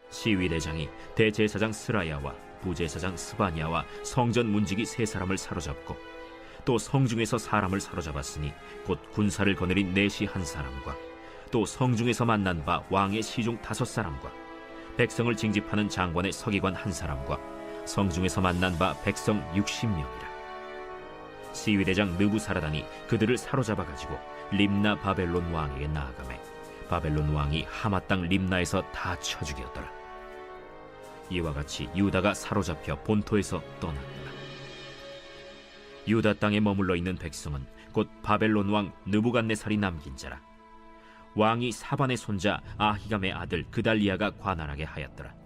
시위대장이 대제사장 스라야와 부제사장 스바냐와 성전 문지기 세 사람을 사로잡고 또 성중에서 사람을 사로잡았으니 곧 군사를 거느린 내시 한 사람과 또 성중에서 만난 바 왕의 시중 5사람과 백성을 징집하는 장관의 서기관 한 사람과 성중에서 만난 바 백성 60명이라. 시위대장 느부사라단이 그들을 사로잡아 가지고 림나 바벨론 왕에게 나아가매 바벨론 왕이 하마 땅 림나에서 다 쳐 죽였더라. 이와 같이 유다가 사로잡혀 본토에서 떠났더라. 유다 땅에 머물러 있는 백성은 곧 바벨론 왕 느부갓네살이 남긴 자라. 왕이 사반의 손자 아히감의 아들 그달리아가 관할하게 하였더라.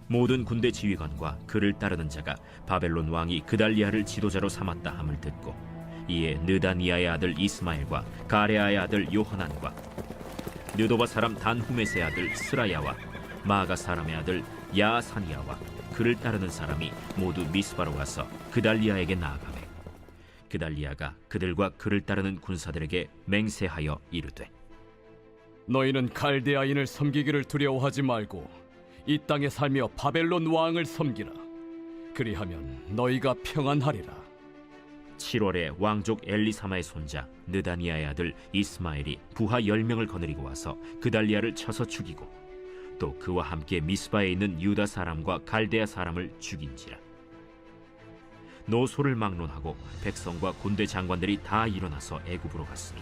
모든 군대 지휘관과 그를 따르는 자가 바벨론 왕이 그달리아를 지도자로 삼았다 함을 듣고 이에 느다니아의 아들 이스마엘과 가레아의 아들 요하난과 느도바 사람 단후메스의 아들 스라야와 마가 사람의 아들 야사니아와 그를 따르는 사람이 모두 미스바로 가서 그달리아에게 나아가매 그달리아가 그들과 그를 따르는 군사들에게 맹세하여 이르되 너희는 갈대아인을 섬기기를 두려워하지 말고 이 땅에 살며 바벨론 왕을 섬기라. 그리하면 너희가 평안하리라. 7월에 왕족 엘리사마의 손자 느다니아의 아들 이스마엘이 부하 10명을 거느리고 와서 그달리아를 쳐서 죽이고 또 그와 함께 미스바에 있는 유다 사람과 갈대아 사람을 죽인지라. 노소를 막론하고 백성과 군대 장관들이 다 일어나서 애굽으로 갔으니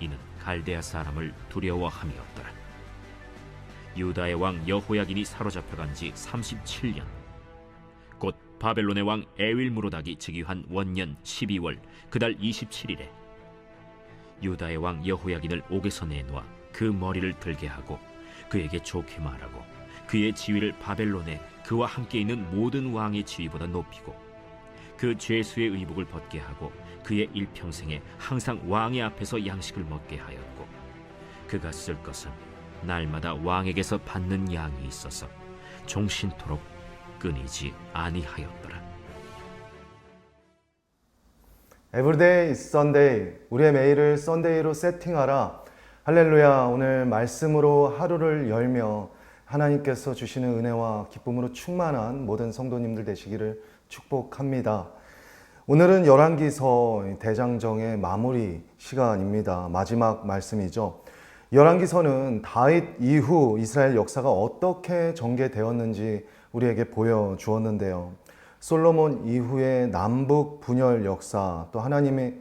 이는 갈대아 사람을 두려워함이었더라. 유다의 왕 여호야긴이 사로잡혀간 지 37년 곧 바벨론의 왕 에윌무로닥이 즉위한 원년 12월 그달 27일에 유다의 왕 여호야긴을 옥에서 내놓아 그 머리를 들게 하고 그에게 좋게 말하고 그의 지위를 바벨론에 그와 함께 있는 모든 왕의 지위보다 높이고 그 죄수의 의복을 벗게 하고 그의 일평생에 항상 왕의 앞에서 양식을 먹게 하였고 그가 쓸 것은 날마다 왕에게서 받는 양이 있어서 종신토록 끊이지 아니하였더라. Everyday is Sunday. 우리의 매일을 썬데이로 세팅하라. 할렐루야. 오늘 말씀으로 하루를 열며 하나님께서 주시는 은혜와 기쁨으로 충만한 모든 성도님들 되시기를 축복합니다. 오늘은 열왕기서 대장정의 마무리 시간입니다. 마지막 말씀이죠. 열왕기서는 다윗 이후 이스라엘 역사가 어떻게 전개되었는지 우리에게 보여주었는데요. 솔로몬 이후의 남북 분열 역사, 또 하나님에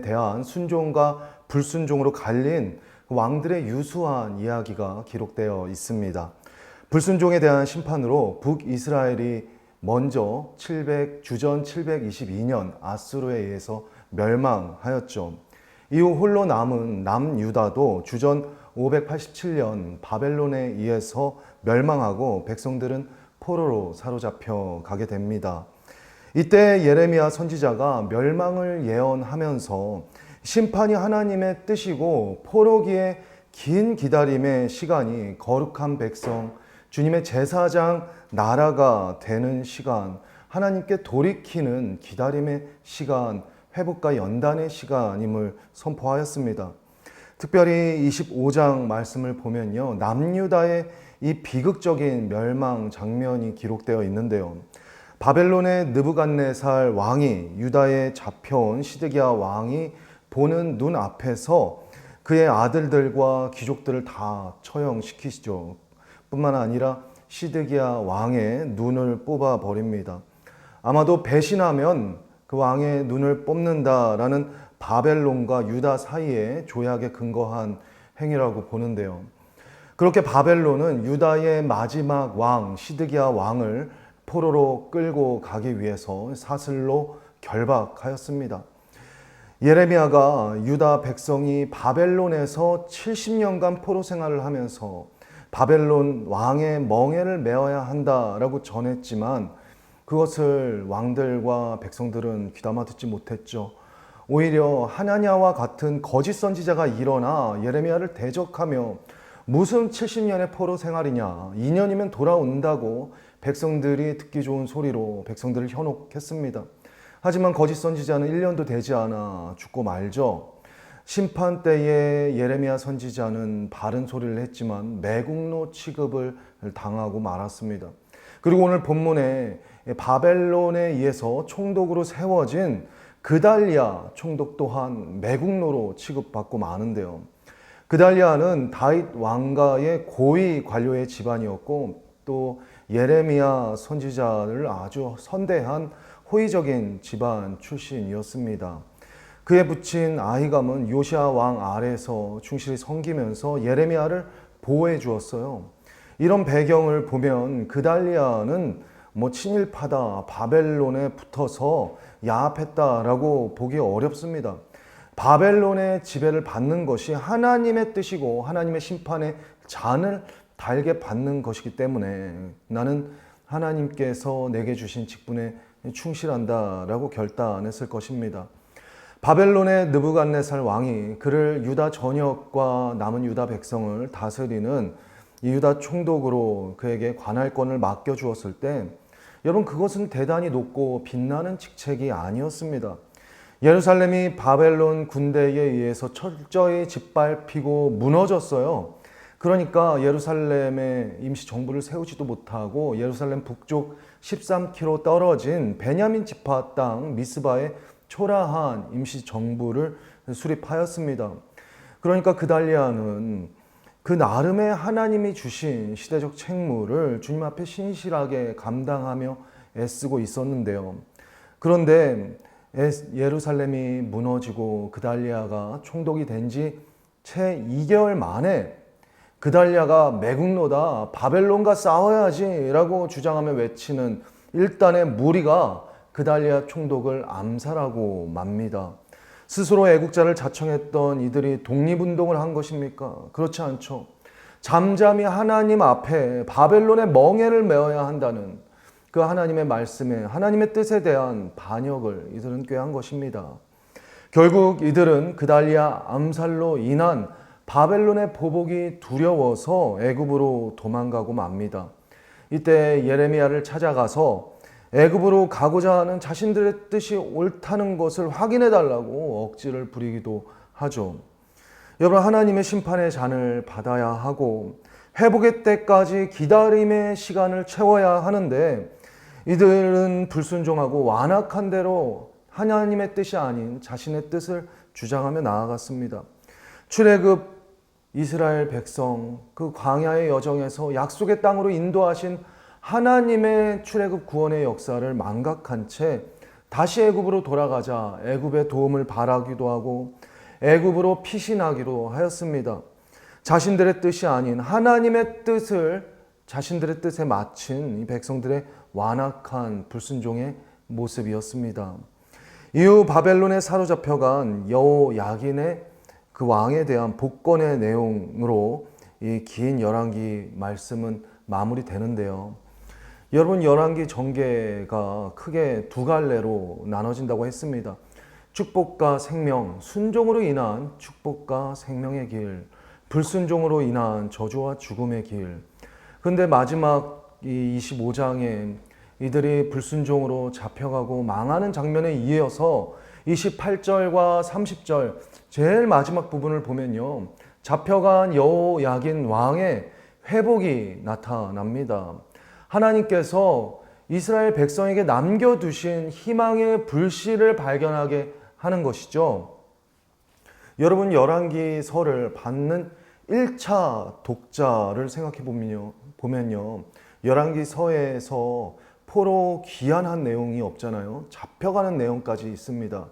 대한 순종과 불순종으로 갈린 왕들의 유수한 이야기가 기록되어 있습니다. 불순종에 대한 심판으로 북이스라엘이 먼저 주전 722년 아수르에 의해서 멸망하였죠. 이후 홀로 남은 남유다도 주전 587년 바벨론에 의해서 멸망하고 백성들은 포로로 사로잡혀 가게 됩니다. 이때 예레미야 선지자가 멸망을 예언하면서 심판이 하나님의 뜻이고 포로기의 긴 기다림의 시간이 거룩한 백성, 주님의 제사장 나라가 되는 시간, 하나님께 돌이키는 기다림의 시간, 회복과 연단의 시간임을 선포하였습니다. 특별히 25장 말씀을 보면요, 남유다의 이 비극적인 멸망 장면이 기록되어 있는데요. 바벨론의 느부갓네살 왕이 유다에 잡혀온 시드기야 왕이 보는 눈 앞에서 그의 아들들과 귀족들을 다 처형시키시죠. 뿐만 아니라 시드기야 왕의 눈을 뽑아 버립니다. 아마도 배신하면 그 왕의 눈을 뽑는다라는 바벨론과 유다 사이의 조약에 근거한 행위라고 보는데요. 그렇게 바벨론은 유다의 마지막 왕 시드기야 왕을 포로로 끌고 가기 위해서 사슬로 결박하였습니다. 예레미야가 유다 백성이 바벨론에서 70년간 포로 생활을 하면서 바벨론 왕의 멍에를 메어야 한다라고 전했지만 그것을 왕들과 백성들은 귀담아 듣지 못했죠. 오히려 하나냐와 같은 거짓 선지자가 일어나 예레미야를 대적하며 무슨 70년의 포로 생활이냐, 2년이면 돌아온다고 백성들이 듣기 좋은 소리로 백성들을 현혹했습니다. 하지만 거짓 선지자는 1년도 되지 않아 죽고 말죠. 심판 때에 예레미야 선지자는 바른 소리를 했지만 매국노 취급을 당하고 말았습니다. 그리고 오늘 본문에 바벨론에 의해서 총독으로 세워진 그달리아 총독 또한 매국노로 취급받고 마는데요. 그달리아는 다윗 왕가의 고위 관료의 집안이었고 또 예레미야 선지자를 아주 선대한 호의적인 집안 출신이었습니다. 그의 부친 아히감은 요시아 왕 아래에서 충실히 섬기면서 예레미야를 보호해 주었어요. 이런 배경을 보면 그달리아는 친일파다, 바벨론에 붙어서 야합했다라고 보기 어렵습니다. 바벨론의 지배를 받는 것이 하나님의 뜻이고 하나님의 심판의 잔을 달게 받는 것이기 때문에 나는 하나님께서 내게 주신 직분에 충실한다라고 결단했을 것입니다. 바벨론의 느부갓네살 왕이 그를 유다 전역과 남은 유다 백성을 다스리는 이 유다 총독으로 그에게 관할권을 맡겨주었을 때 여러분 그것은 대단히 높고 빛나는 직책이 아니었습니다. 예루살렘이 바벨론 군대에 의해서 철저히 짓밟히고 무너졌어요. 그러니까 예루살렘에 임시 정부를 세우지도 못하고 예루살렘 북쪽 13km 떨어진 베냐민 지파 땅 미스바에 초라한 임시 정부를 수립하였습니다. 그러니까 그달리아는 그 나름의 하나님이 주신 시대적 책무를 주님 앞에 신실하게 감당하며 애쓰고 있었는데요. 그런데 예루살렘이 무너지고 그달리아가 총독이 된 지 채 2개월 만에 그달리아가 매국노다, 바벨론과 싸워야지 라고 주장하며 외치는 일단의 무리가 그달리아 총독을 암살하고 맙니다. 스스로 애국자를 자청했던 이들이 독립운동을 한 것입니까? 그렇지 않죠. 잠잠히 하나님 앞에 바벨론의 멍에를 메어야 한다는 그 하나님의 말씀에, 하나님의 뜻에 대한 반역을 이들은 꾀한 것입니다. 결국 이들은 그달리아 암살로 인한 바벨론의 보복이 두려워서 애굽으로 도망가고 맙니다. 이때 예레미야를 찾아가서 애굽으로 가고자 하는 자신들의 뜻이 옳다는 것을 확인해 달라고 억지를 부리기도 하죠. 여러분, 하나님의 심판의 잔을 받아야 하고 회복의 때까지 기다림의 시간을 채워야 하는데 이들은 불순종하고 완악한 대로 하나님의 뜻이 아닌 자신의 뜻을 주장하며 나아갔습니다. 출애굽 이스라엘 백성 그 광야의 여정에서 약속의 땅으로 인도하신 하나님의 출애굽 구원의 역사를 망각한 채 다시 애굽으로 돌아가자 애굽의 도움을 바라기도 하고 애굽으로 피신하기로 하였습니다. 자신들의 뜻이 아닌 하나님의 뜻을 자신들의 뜻에 맞춘 이 백성들의 완악한 불순종의 모습이었습니다. 이후 바벨론에 사로잡혀간 여호야긴의 그 왕에 대한 복권의 내용으로 이 긴 열왕기 말씀은 마무리되는데요. 여러분, 열왕기 전개가 크게 두 갈래로 나눠진다고 했습니다. 축복과 생명, 순종으로 인한 축복과 생명의 길, 불순종으로 인한 저주와 죽음의 길. 그런데 마지막 이 25장에 이들이 불순종으로 잡혀가고 망하는 장면에 이어서 28절과 30절 제일 마지막 부분을 보면요, 잡혀간 여호야긴 왕의 회복이 나타납니다. 하나님께서 이스라엘 백성에게 남겨두신 희망의 불씨를 발견하게 하는 것이죠. 여러분, 열왕기서를 받는 1차 독자를 생각해 보면요, 열왕기서에서 포로 귀환한 내용이 없잖아요. 잡혀가는 내용까지 있습니다.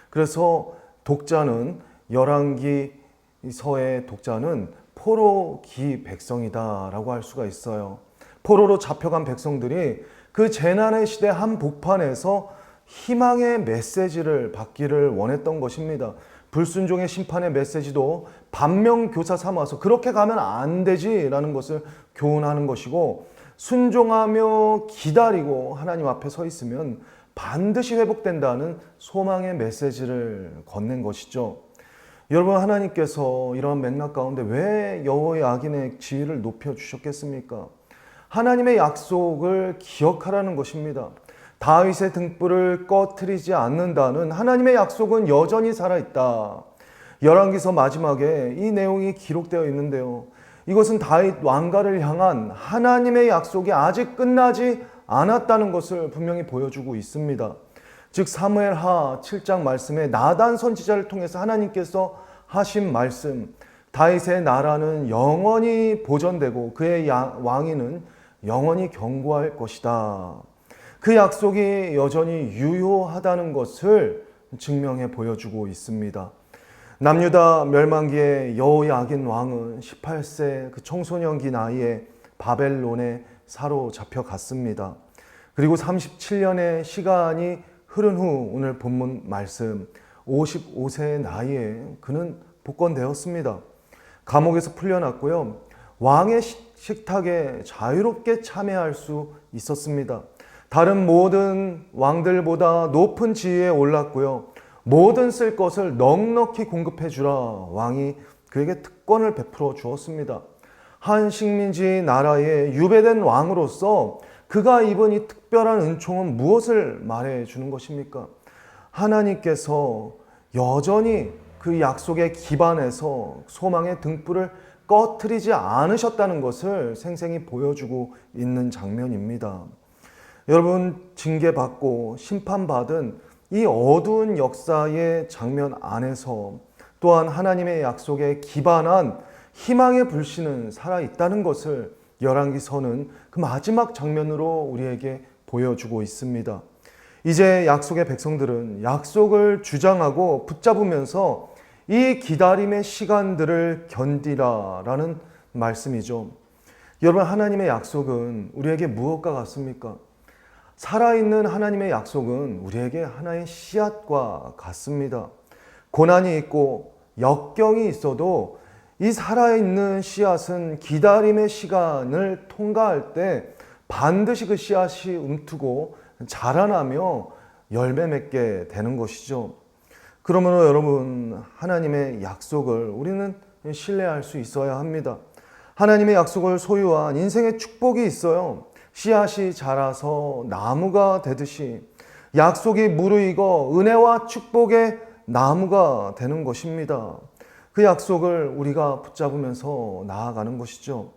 그래서 독자는 열왕기서의 독자는 포로 기 백성이다라고 할 수가 있어요. 포로로 잡혀간 백성들이 그 재난의 시대 한복판에서 희망의 메시지를 받기를 원했던 것입니다. 불순종의 심판의 메시지도 반면교사 삼아서 그렇게 가면 안 되지라는 것을 교훈하는 것이고, 순종하며 기다리고 하나님 앞에 서 있으면 반드시 회복된다는 소망의 메시지를 건넨 것이죠. 여러분, 하나님께서 이러한 맥락 가운데 왜 여호야긴의 지위를 높여주셨겠습니까? 하나님의 약속을 기억하라는 것입니다. 다윗의 등불을 꺼트리지 않는다는 하나님의 약속은 여전히 살아있다. 열왕기서 마지막에 이 내용이 기록되어 있는데요. 이것은 다윗 왕가를 향한 하나님의 약속이 아직 끝나지 않았다는 것을 분명히 보여주고 있습니다. 즉 사무엘하 7장 말씀에 나단 선지자를 통해서 하나님께서 하신 말씀, 다윗의 나라는 영원히 보존되고 그의 왕위는 영원히 견고할 것이다. 그 약속이 여전히 유효하다는 것을 증명해 보여주고 있습니다. 남유다 멸망기에 여호야긴 왕은 18세 그 청소년기 나이에 바벨론에 사로잡혀 갔습니다. 그리고 37년의 시간이 흐른 후 오늘 본문 말씀 55세의 나이에 그는 복권되었습니다. 감옥에서 풀려났고요. 왕의 식탁에 자유롭게 참여할 수 있었습니다. 다른 모든 왕들보다 높은 지위에 올랐고요. 모든 쓸 것을 넉넉히 공급해 주라. 왕이 그에게 특권을 베풀어 주었습니다. 한 식민지 나라의 유배된 왕으로서 그가 입은 이 특별한 은총은 무엇을 말해 주는 것입니까? 하나님께서 여전히 그 약속에 기반해서 소망의 등불을 꺼트리지 않으셨다는 것을 생생히 보여주고 있는 장면입니다. 여러분, 징계받고 심판받은 이 어두운 역사의 장면 안에서 또한 하나님의 약속에 기반한 희망의 불씨는 살아있다는 것을 열왕기서는 그 마지막 장면으로 우리에게 보여주고 있습니다. 이제 약속의 백성들은 약속을 주장하고 붙잡으면서 이 기다림의 시간들을 견디라라는 말씀이죠. 여러분, 하나님의 약속은 우리에게 무엇과 같습니까? 살아있는 하나님의 약속은 우리에게 하나의 씨앗과 같습니다. 고난이 있고 역경이 있어도 이 살아있는 씨앗은 기다림의 시간을 통과할 때 반드시 그 씨앗이 움트고 자라나며 열매 맺게 되는 것이죠. 그러므로 여러분, 하나님의 약속을 우리는 신뢰할 수 있어야 합니다. 하나님의 약속을 소유한 인생의 축복이 있어요. 씨앗이 자라서 나무가 되듯이 약속이 무르익어 은혜와 축복의 나무가 되는 것입니다. 그 약속을 우리가 붙잡으면서 나아가는 것이죠.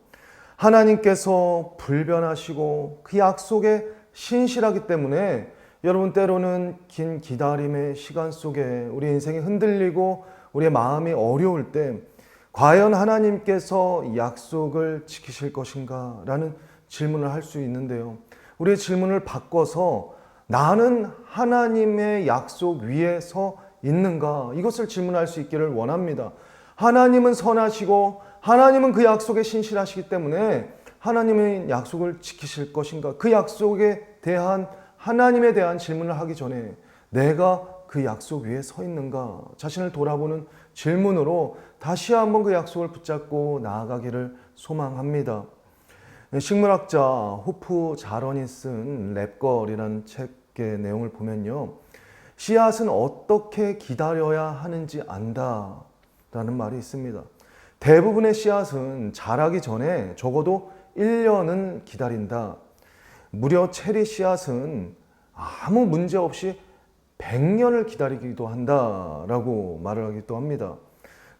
하나님께서 불변하시고 그 약속에 신실하기 때문에 여러분, 때로는 긴 기다림의 시간 속에 우리 인생이 흔들리고 우리의 마음이 어려울 때 과연 하나님께서 약속을 지키실 것인가? 라는 질문을 할 수 있는데요. 우리의 질문을 바꿔서 나는 하나님의 약속 위에 서 있는가? 이것을 질문할 수 있기를 원합니다. 하나님은 선하시고 하나님은 그 약속에 신실하시기 때문에 하나님의 약속을 지키실 것인가? 그 약속에 대한 하나님에 대한 질문을 하기 전에 내가 그 약속 위에 서 있는가? 자신을 돌아보는 질문으로 다시 한번 그 약속을 붙잡고 나아가기를 소망합니다. 식물학자 호프 자런이 쓴 랩걸이라는 책의 내용을 보면요. 씨앗은 어떻게 기다려야 하는지 안다 라는 말이 있습니다. 대부분의 씨앗은 자라기 전에 적어도 1년은 기다린다. 무려 체리 씨앗은 아무 문제 없이 100년을 기다리기도 한다라고 말을 하기도 합니다.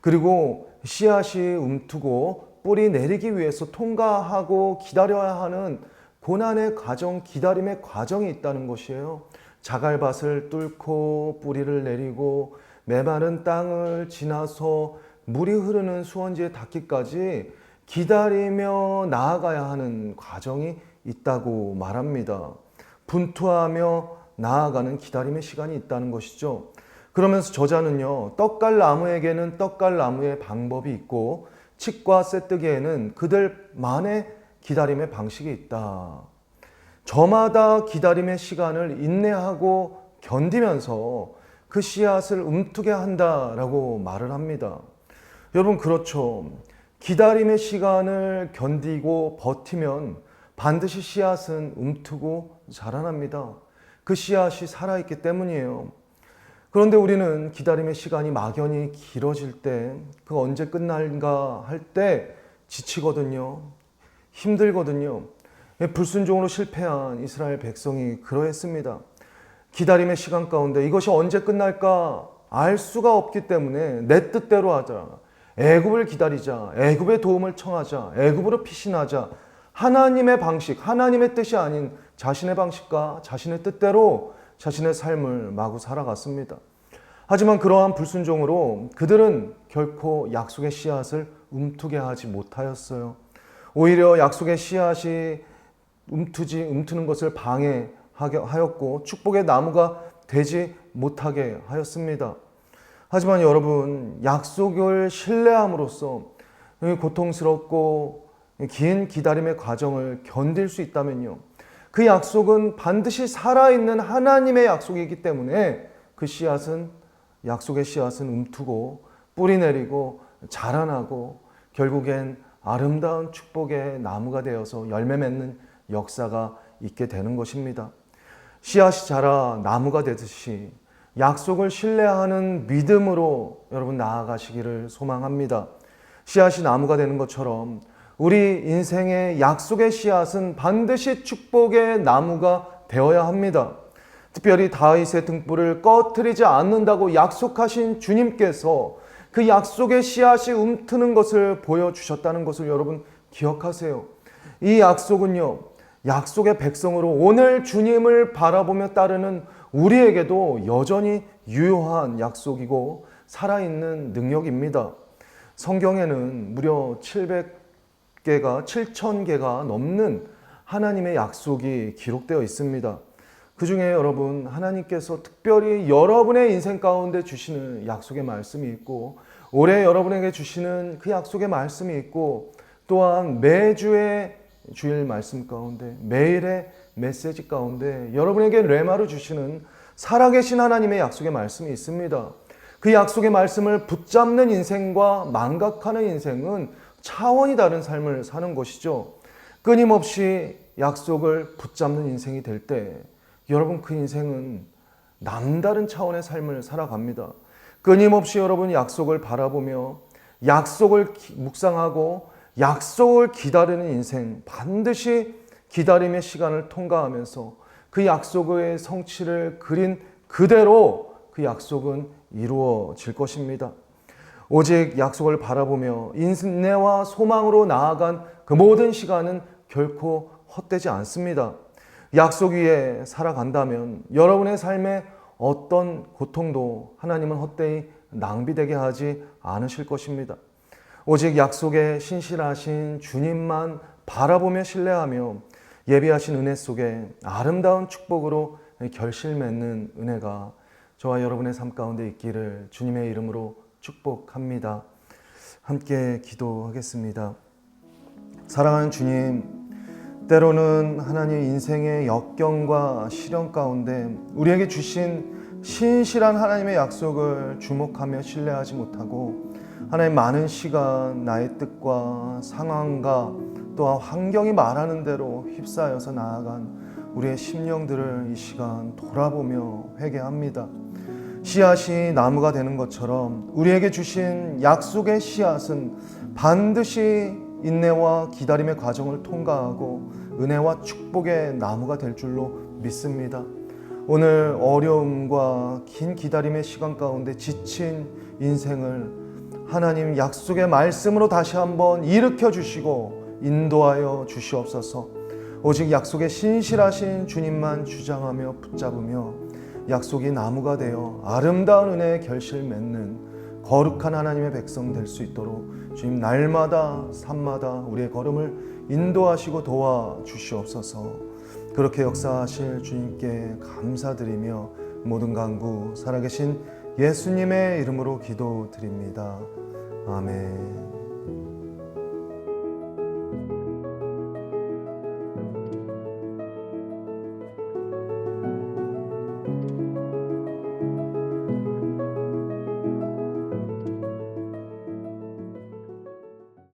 그리고 씨앗이 움트고 뿌리 내리기 위해서 통과하고 기다려야 하는 고난의 과정, 기다림의 과정이 있다는 것이에요. 자갈밭을 뚫고 뿌리를 내리고 메마른 땅을 지나서 물이 흐르는 수원지에 닿기까지 기다리며 나아가야 하는 과정이 있다고 말합니다. 분투하며 나아가는 기다림의 시간이 있다는 것이죠. 그러면서 저자는요, 떡갈나무에게는 떡갈나무의 방법이 있고 칡과 쇠뜨기에는 그들만의 기다림의 방식이 있다. 저마다 기다림의 시간을 인내하고 견디면서 그 씨앗을 움트게 한다라고 말을 합니다. 여러분, 그렇죠. 기다림의 시간을 견디고 버티면 반드시 씨앗은 움트고 자라납니다. 그 씨앗이 살아있기 때문이에요. 그런데 우리는 기다림의 시간이 막연히 길어질 때, 그 언제 끝날까 할 때 지치거든요. 힘들거든요. 불순종으로 실패한 이스라엘 백성이 그러했습니다. 기다림의 시간 가운데 이것이 언제 끝날까 알 수가 없기 때문에 내 뜻대로 하자. 애굽을 기다리자. 애굽의 도움을 청하자. 애굽으로 피신하자. 하나님의 방식, 하나님의 뜻이 아닌 자신의 방식과 자신의 뜻대로 자신의 삶을 마구 살아갔습니다. 하지만 그러한 불순종으로 그들은 결코 약속의 씨앗을 움트게 하지 못하였어요. 오히려 약속의 씨앗이 움트는 것을 방해하였고 축복의 나무가 되지 못하게 하였습니다. 하지만 여러분, 약속을 신뢰함으로써 고통스럽고 긴 기다림의 과정을 견딜 수 있다면요, 그 약속은 반드시 살아있는 하나님의 약속이기 때문에 그 씨앗은, 약속의 씨앗은 움트고 뿌리 내리고 자라나고 결국엔 아름다운 축복의 나무가 되어서 열매 맺는 역사가 있게 되는 것입니다. 씨앗이 자라 나무가 되듯이 약속을 신뢰하는 믿음으로 여러분 나아가시기를 소망합니다. 씨앗이 나무가 되는 것처럼 우리 인생의 약속의 씨앗은 반드시 축복의 나무가 되어야 합니다. 특별히 다윗의 등불을 꺼트리지 않는다고 약속하신 주님께서 그 약속의 씨앗이 움트는 것을 보여주셨다는 것을 여러분 기억하세요. 이 약속은요, 약속의 백성으로 오늘 주님을 바라보며 따르는 우리에게도 여전히 유효한 약속이고 살아있는 능력입니다. 성경에는 무려 7,000개가 넘는 하나님의 약속이 기록되어 있습니다. 그 중에 여러분, 하나님께서 특별히 여러분의 인생 가운데 주시는 약속의 말씀이 있고, 올해 여러분에게 주시는 그 약속의 말씀이 있고, 또한 매주의 주일 말씀 가운데, 매일의 메시지 가운데 여러분에게 레마로 주시는 살아계신 하나님의 약속의 말씀이 있습니다. 그 약속의 말씀을 붙잡는 인생과 망각하는 인생은 차원이 다른 삶을 사는 것이죠. 끊임없이 약속을 붙잡는 인생이 될 때 여러분, 그 인생은 남다른 차원의 삶을 살아갑니다. 끊임없이 여러분 약속을 바라보며 약속을 묵상하고 약속을 기다리는 인생, 반드시 기다림의 시간을 통과하면서 그 약속의 성취를 그린 그대로 그 약속은 이루어질 것입니다. 오직 약속을 바라보며 인내와 소망으로 나아간 그 모든 시간은 결코 헛되지 않습니다. 약속 위에 살아간다면 여러분의 삶에 어떤 고통도 하나님은 헛되이 낭비되게 하지 않으실 것입니다. 오직 약속에 신실하신 주님만 바라보며 신뢰하며 예비하신 은혜 속에 아름다운 축복으로 결실 맺는 은혜가 저와 여러분의 삶 가운데 있기를 주님의 이름으로 축복합니다. 함께 기도하겠습니다. 사랑하는 주님, 때로는 하나님 인생의 역경과 시련 가운데 우리에게 주신 신실한 하나님의 약속을 주목하며 신뢰하지 못하고 하나님 많은 시간 나의 뜻과 상황과 또한 환경이 말하는 대로 휩싸여서 나아간 우리의 심령들을 이 시간 돌아보며 회개합니다. 씨앗이 나무가 되는 것처럼 우리에게 주신 약속의 씨앗은 반드시 인내와 기다림의 과정을 통과하고 은혜와 축복의 나무가 될 줄로 믿습니다. 오늘 어려움과 긴 기다림의 시간 가운데 지친 인생을 하나님 약속의 말씀으로 다시 한번 일으켜 주시고 인도하여 주시옵소서. 오직 약속에 신실하신 주님만 주장하며 붙잡으며 약속이 나무가 되어 아름다운 은혜의 결실 맺는 거룩한 하나님의 백성 될 수 있도록 주님 날마다 삶마다 우리의 걸음을 인도하시고 도와주시옵소서. 그렇게 역사하실 주님께 감사드리며 모든 간구 살아계신 예수님의 이름으로 기도드립니다. 아멘.